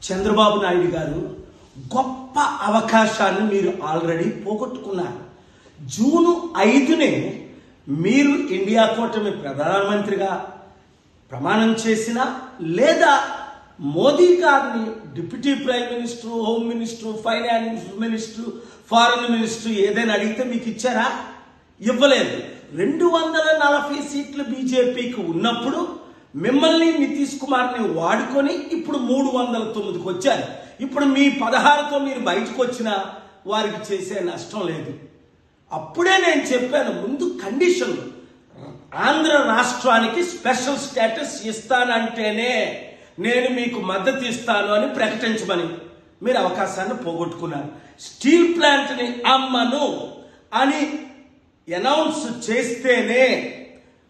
చంద్రబాబు నాయుడు గారు గొప్ప అవకాశాన్ని మీరు ఆల్రెడీ పోగొట్టుకున్నారు. జూన్ 5నే మీరు ఇండియా కూటమి ప్రధానమంత్రిగా ప్రమాణం చేసినా లేదా మోదీ గారిని deputy prime minister, home minister, finance minister, foreign minister ఏదైనా అడిగితే మీకు ఇచ్చారా? ఇవ్వలేదు. 240 సీట్లు బీజేపీకి ఉన్నప్పుడు మిమ్మల్ని నితీష్ కుమార్ని వాడుకొని ఇప్పుడు 309కి వచ్చారు. ఇప్పుడు మీ 16తో మీరు బయటకు వచ్చినా వారికి చేసే నష్టం లేదు. అప్పుడే నేను చెప్పాను, ముందు కండిషన్ ఆంధ్ర రాష్ట్రానికి స్పెషల్ స్టేటస్ ఇస్తానంటేనే నేను మీకు మద్దతు ఇస్తాను అని ప్రకటించమని. మీరు అవకాశాన్ని పోగొట్టుకున్నారు. స్టీల్ ప్లాంట్ని అమ్మను అని అనౌన్స్ చేస్తేనే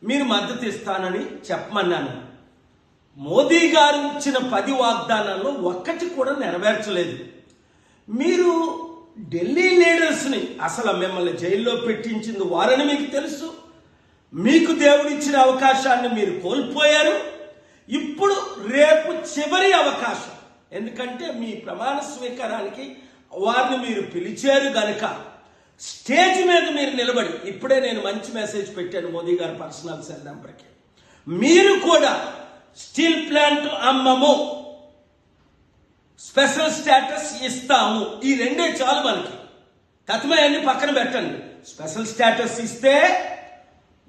మీరు మద్దతు ఇస్తానని చెప్పమన్నాను. మోదీ గారు ఇచ్చిన 10 వాగ్దానాల్లో ఒక్కటి కూడా నెరవేర్చలేదు. మీరు ఢిల్లీ లీడర్స్ని అసలు మిమ్మల్ని జైల్లో పెట్టించింది వారని మీకు తెలుసు. మీకు దేవుడిచ్చిన అవకాశాన్ని మీరు కోల్పోయారు. ఇప్పుడు రేపు చివరి అవకాశం, ఎందుకంటే మీ ప్రమాణ స్వీకారానికి వారిని మీరు పిలిచారు గనక స్టేజ్ మీద మీరు నిలబడి, ఇప్పుడే నేను మంచి మెసేజ్ పెట్టాను మోదీ గారి పర్సనల్ సెల్ నెంబర్కి, మీరు కూడా స్టీల్ ప్లాంట్ అమ్మము, స్పెషల్ స్టేటస్ ఇస్తాము, ఈ రెండే చాలు మనకి. తత్మయాన్ని పక్కన పెట్టండి. స్పెషల్ స్టేటస్ ఇస్తే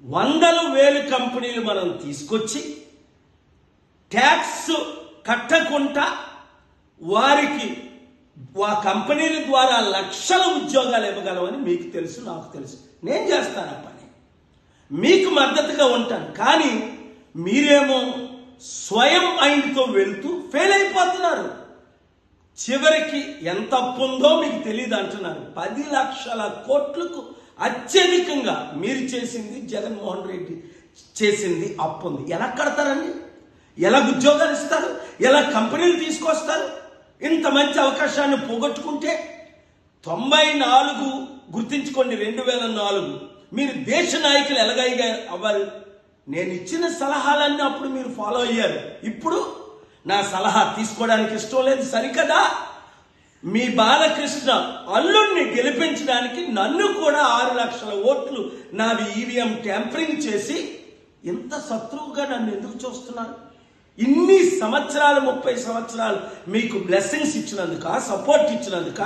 100,000 కంపెనీలు మనం తీసుకొచ్చి ట్యాక్స్ కట్టకుండా వారికి ఆ కంపెనీల ద్వారా లక్షల ఉద్యోగాలు ఇవ్వగలమని మీకు తెలుసు, నాకు తెలుసు. నేను చేస్తాను ఆ పని, మీకు మద్దతుగా ఉంటాను. కానీ మీరేమో స్వయం మైండ్తో వెళ్తూ ఫెయిల్ అయిపోతున్నారు. చివరికి ఎంత అప్పు ఉందో మీకు తెలియదు అంటున్నారు. 10 లక్షల కోట్లకు అత్యధికంగా మీరు చేసింది, జగన్మోహన్ రెడ్డి చేసింది అప్పు ఉంది. ఎలా కడతారండి? ఎలా ఉద్యోగాలు ఇస్తారు? ఎలా కంపెనీలు తీసుకొస్తారు? ఇంత మంచి అవకాశాన్ని పోగొట్టుకుంటే 94 గుర్తించుకోండి, 2004 మీరు దేశ నాయకులు ఎలాగైగా అవ్వాలి. నేను ఇచ్చిన సలహాలన్నీ అప్పుడు మీరు ఫాలో అయ్యారు. ఇప్పుడు నా సలహా తీసుకోవడానికి ఇష్టం లేదు సరికదా? మీ బాలకృష్ణ అల్లుడిని గెలిపించడానికి నన్ను కూడా 6 లక్షల ఓట్లు నావి ఈవీఎం ట్యాంపరింగ్ చేసి ఇంత శత్రువుగా నన్ను ఎందుకు చూస్తున్నారు? ఇన్ని సంవత్సరాలు, 30 సంవత్సరాలు మీకు బ్లెస్సింగ్స్ ఇచ్చినందుక, సపోర్ట్ ఇచ్చినందుక,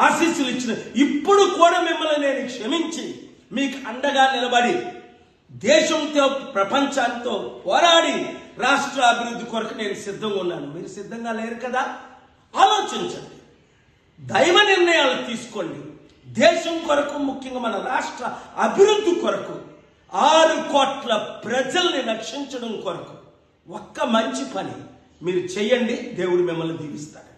ఆశీస్సులు ఇచ్చిన, ఇప్పుడు కూడా మిమ్మల్ని నేను క్షమించి మీకు అండగా నిలబడి దేశంతో ప్రపంచాంతో పోరాడి రాష్ట్ర అభివృద్ధి కొరకు నేను సిద్ధంగా ఉన్నాను. మీరు సిద్ధంగా లేరు కదా? ఆలోచించండి, దైవ నిర్ణయాలు తీసుకోండి. దేశం కొరకు, ముఖ్యంగా మన రాష్ట్ర అభివృద్ధి కొరకు, 6 కోట్ల ప్రజల్ని రక్షించడం కొరకు ఒక్క మంచి పని మీరు చేయండి. దేవుడు మిమ్మల్ని దీవిస్తాడు.